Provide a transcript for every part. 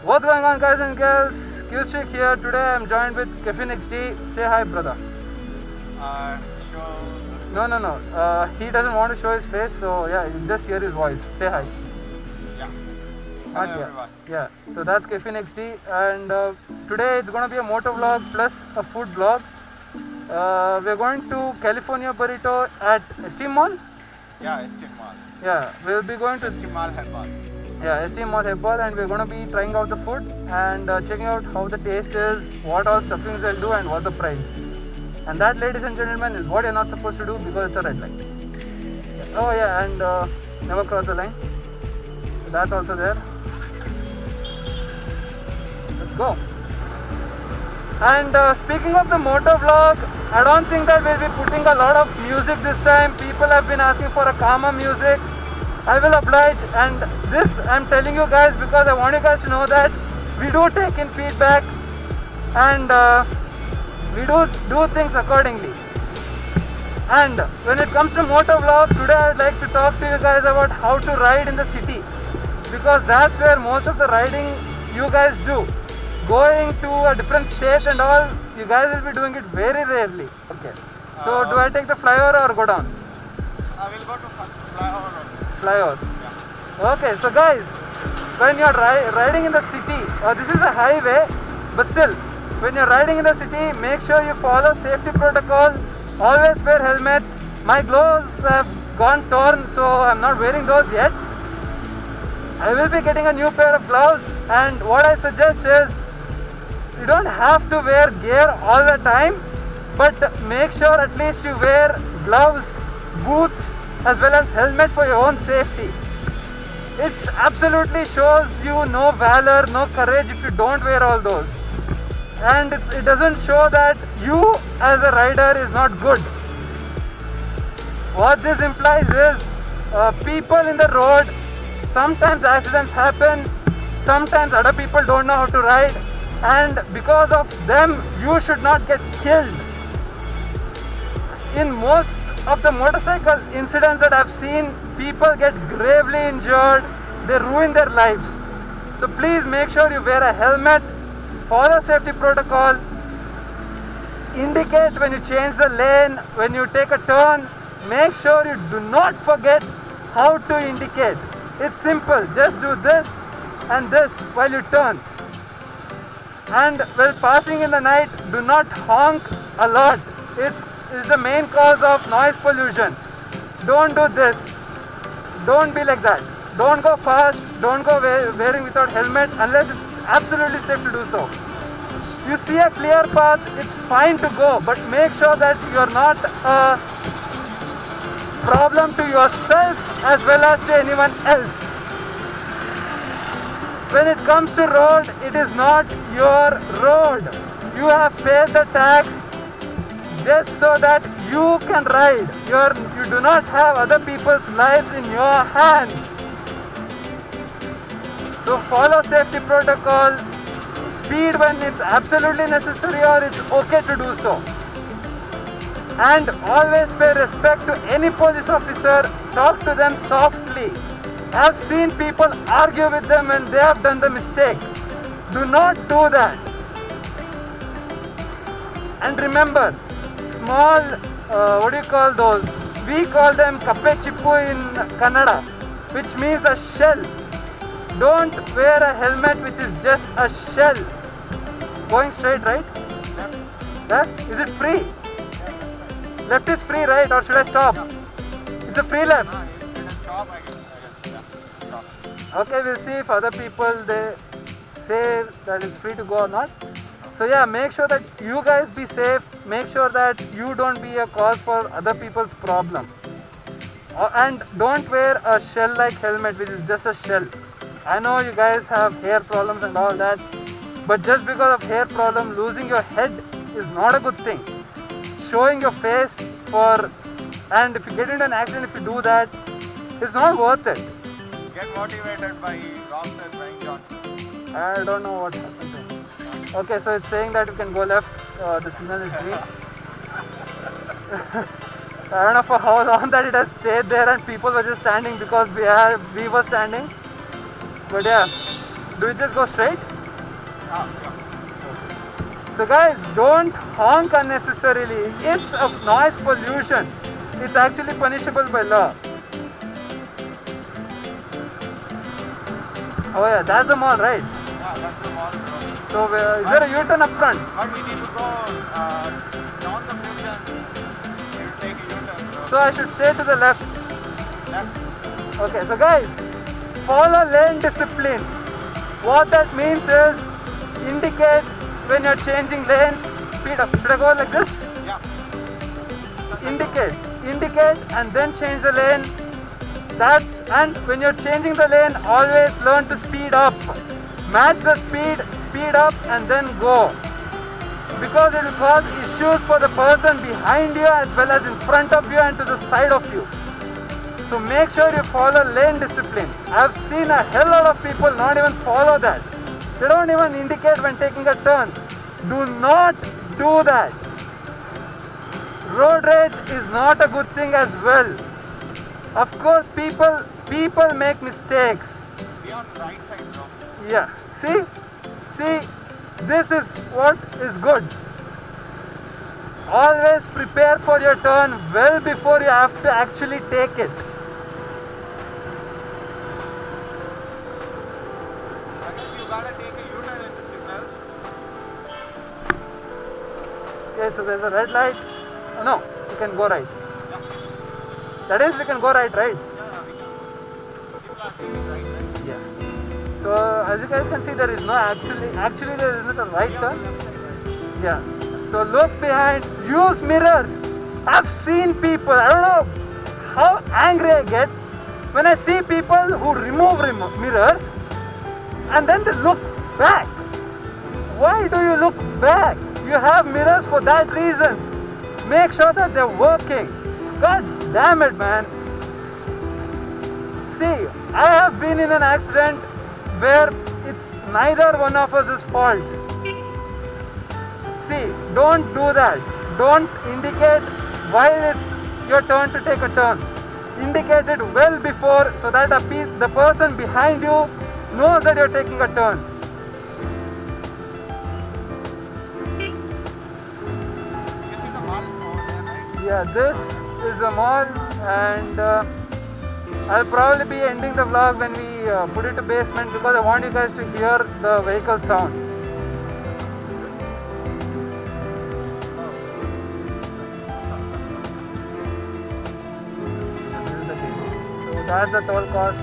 What's going on, guys and girls? Q-Stick here. Today I'm joined with Kevin XD. Say hi, brother. Show. No. He doesn't want to show his face, so yeah, you just hear his voice. Say hi. Yeah. Not Hello yet. everyone. Yeah. So that's Kevin XD, and today it's gonna be a motor vlog plus a food vlog. We're going to California Burrito at Esteem Mall. Yeah, Esteem Mall. Yeah, we'll be going to Esteem Mall Herbal. Yeah, Esteem Mall Hebbal, and we're gonna be trying out the food and checking out how the taste is, what all stuffings they'll do, and what the price. And that, ladies and gentlemen, is what you're not supposed to do because it's a red light. Oh yeah, and never cross the line. So that's also there. Let's go. And speaking of the motor vlog, I don't think that we'll be putting a lot of music this time. People have been asking for a calmer music. I will oblige, and this I'm telling you guys because I want you guys to know that we do take in feedback and we do things accordingly. And when it comes to motor vlog, today I would like to talk to you guys about how to ride in the city, because that's where most of the riding you guys do. Going to a different state and all, you guys will be doing it very rarely. Okay. So do I take the flyover or go down? I will go to Flyover Road. Flyover. Yeah. Okay, so guys, when you're riding in the city, this is a highway, but still, when you're riding in the city, make sure you follow safety protocols, always wear helmets. My gloves have gone torn, so I'm not wearing those yet. I will be getting a new pair of gloves, and what I suggest is, you don't have to wear gear all the time, but make sure at least you wear gloves, boots, as well as helmet for your own safety. It absolutely shows you no valor, no courage if you don't wear all those. And it doesn't show that you as a rider is not good. What this implies is people in the road, sometimes accidents happen, sometimes other people don't know how to ride, and because of them you should not get killed. In most of the motorcycle incidents that I've seen, people get gravely injured, they ruin their lives. So please make sure you wear a helmet, follow safety protocol, indicate when you change the lane, when you take a turn. Make sure you do not forget how to indicate. It's simple, just do this and this while you turn. And while passing in the night, do not honk a lot. It's the main cause of noise pollution. Don't do this. Don't be like that. Don't go fast. Don't go wearing without helmet unless it's absolutely safe to do so. You see a clear path, it's fine to go, but make sure that you're not a problem to yourself as well as to anyone else. When it comes to road, it is not your road. You have paid the tax just so that you can ride. You do not have other people's lives in your hands. So follow safety protocol, speed when it's absolutely necessary or it's okay to do so. And always pay respect to any police officer, talk to them softly. I've seen people argue with them when they have done the mistake. Do not do that. And remember, small, what do you call those? We call them kappe chippu in Kannada, which means a shell. Don't wear a helmet which is just a shell. Going straight, right? Left? Is it free? Left is free, right? Or should I stop? It's a free left. You can stop, I guess. Yeah, stop. Okay, we'll see if other people they say that it's free to go or not. So yeah, make sure that you guys be safe. Make sure that you don't be a cause for other people's problem. And don't wear a shell-like helmet which is just a shell. I know you guys have hair problems and all that, but just because of hair problem, losing your head is not a good thing. Showing your face and if you get into an accident, if you do that, it's not worth it. Get motivated by Rockstar Dwayne Johnson. I don't know what happened there. Okay, so it's saying that you can go left, the signal is green. I don't know for how long that it has stayed there and people were just standing because we were standing. But yeah, do we just go straight? Yeah. So guys, don't honk unnecessarily. It's a noise pollution. It's actually punishable by law. Oh yeah, that's the mall, right? Yeah, that's the mall. So is there a U-turn up front? But we need to go down the bridge and we'll take a U-turn. So I should stay to the left. Left. Okay, so guys, follow lane discipline. What that means is indicate when you're changing lanes. Speed up. Should I go like this? Yeah. Indicate and then change the lane. And when you're changing the lane, always learn to speed up. Match the speed up and then go. Because it will cause issues for the person behind you as well as in front of you and to the side of you. So make sure you follow lane discipline. I've seen a hell lot of people not even follow that. They don't even indicate when taking a turn. Do not do that. Road rage is not a good thing as well. Of course, people make mistakes. Be on the right side, bro. Yeah. See, this is what is good. Always prepare for your turn well before you have to actually take it. I guess you gotta take a U-turn in the signal. Okay, so there's a red light. Oh, no, you can go right. Yeah. That is, we can go right, right? Yeah, we can. You are taking right, right? Yeah. So as you guys can see, there is no actually there isn't a right turn. Left side, right? Yeah. So look behind. Use mirrors. I've seen people. I don't know how angry I get when I see people who remove mirrors and then they look back. Why do you look back? You have mirrors for that reason. Make sure that they're working. God damn it, man. See, I have been in an accident where it's neither one of us is fault. See, don't do that. Don't indicate while it's your turn to take a turn. Indicate it well before so that the person behind you knows that you're taking a turn. You see the mall over there, right? Yeah, this is the mall and I'll probably be ending the vlog when we put it to basement because I want you guys to hear the vehicle sound. So that's the toll cost.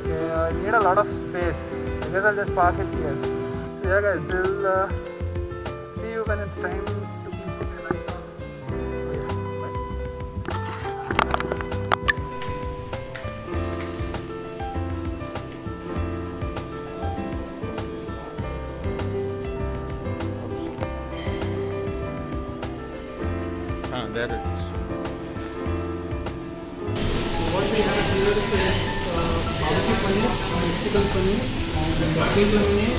Okay, I need a lot of space. I guess I'll just park it here. So yeah guys, we'll see you when it's time to eat. There it is. So what we have here is barbecue paneer, Mexican paneer, and green lemonade,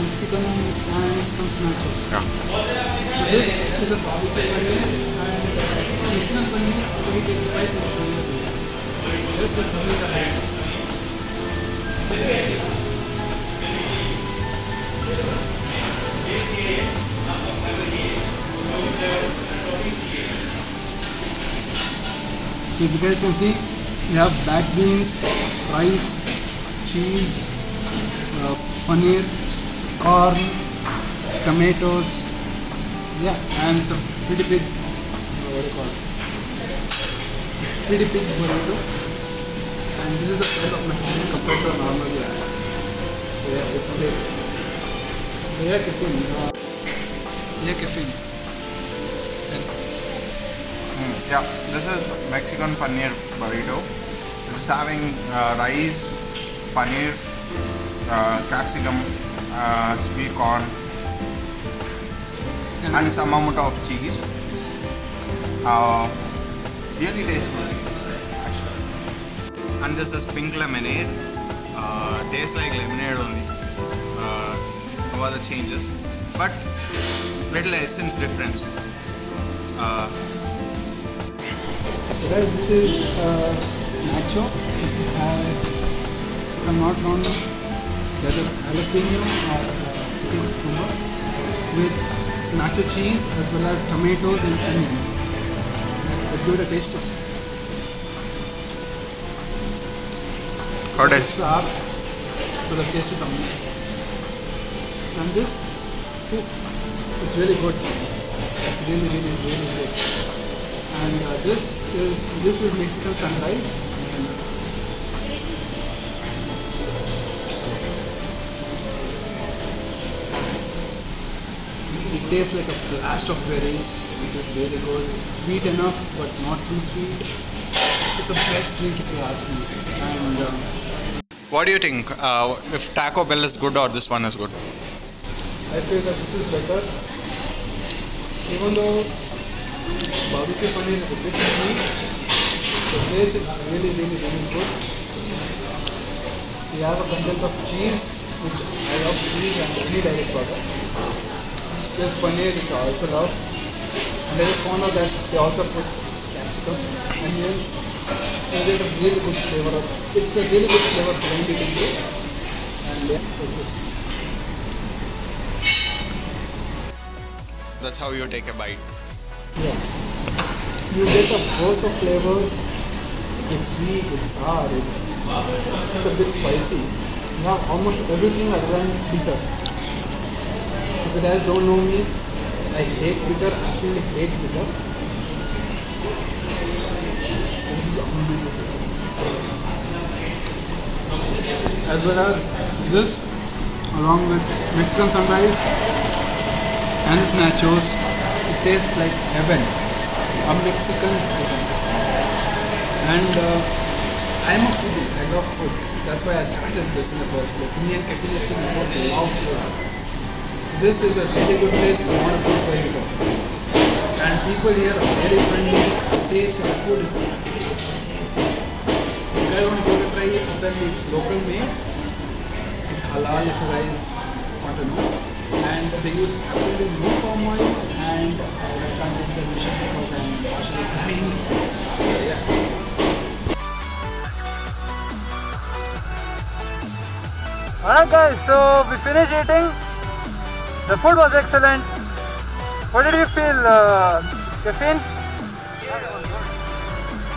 Mexican and some nachos. Yeah. So this is a barbecue paneer and Mexican paneer. We take spice and show you. This is the height. So if you guys can see, we have black beans, rice, cheese, paneer, corn, tomatoes, yeah, and some pretty big, what do you call it? Pretty big burrito. And this is the size of my hand compared to a normal glass. So yeah, it's big. Yeah, caffeine. Yeah, this is Mexican paneer burrito. It's having rice, paneer, capsicum, sweet corn, and some amount of cheese. Really tastes good, actually. And this is pink lemonade. Tastes like lemonade only. No other changes, but little essence difference. Guys, this is nacho. It has, if I'm not wrong, either jalapeno or cucumber with nacho cheese as well as tomatoes and onions. Let's give it a taste test. How does It's sharp, so the taste is amazing. And this is really good. It's really good. And this is Mexican sunrise. It tastes like a blast of berries, which is really good. It's sweet enough, but not too sweet. It's a best drink if you ask me. And what do you think? If Taco Bell is good or this one is good? I feel that this is better. Even though barbecue paneer is a bit sweet, the taste is really good. We have a content of cheese, which I love cheese and any dairy products. This paneer, which I also love. And I just found out that they also put capsicum, onions, and they have a really good flavor. It's a really good flavor blend, you can say. And yeah, it's just That's how you take a bite. yeah. You get a burst of flavors. It's sweet, it's sour, it's a bit spicy. You have almost everything other than bitter. If you guys don't know me, I hate bitter, absolutely hate bitter. This is amazing. As well as this, along with Mexican sunrise and this nachos, it tastes like heaven. A Mexican heaven. And I'm a foodie, I love food. That's why I started this in the first place. Me and Kevin actually both love food. So this is a really good place if you want to put where you go. And people here are very friendly. The taste of the food is amazing. If you guys want to go to try it, apparently it's local made. It's halal if you guys want to know. And they use absolutely no palm oil, and I can't take the mission because I'm partially blind. So yeah. Alright guys, so we finished eating. The food was excellent. What did you feel, Kevin?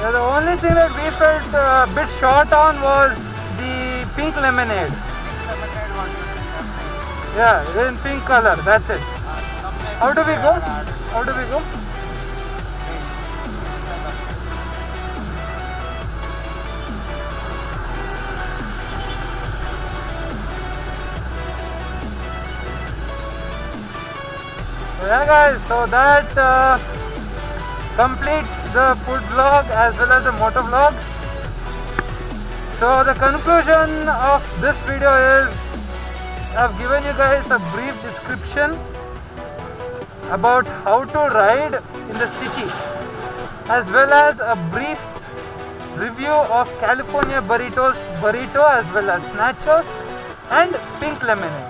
Yeah, the only thing that we felt a bit short on was the pink lemonade. Yeah, in pink color, that's it. How do we go? How do we go? Yeah guys, so that completes the food vlog as well as the motor vlog. So the conclusion of this video is I've given you guys a brief description about how to ride in the city, as well as a brief review of California burrito as well as nachos and pink lemonade.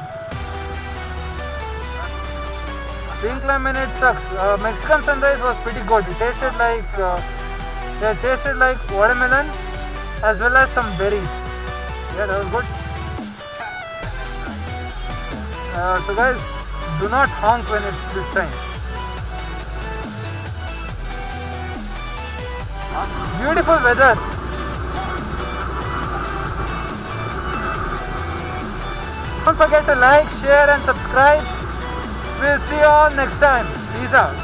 Pink lemonade sucks. Mexican sunrise was pretty good. It tasted like watermelon as well as some berries. Yeah, that was good. So guys, do not honk when it's this time. Beautiful weather. Don't forget to like, share and subscribe. We'll see you all next time. Peace out.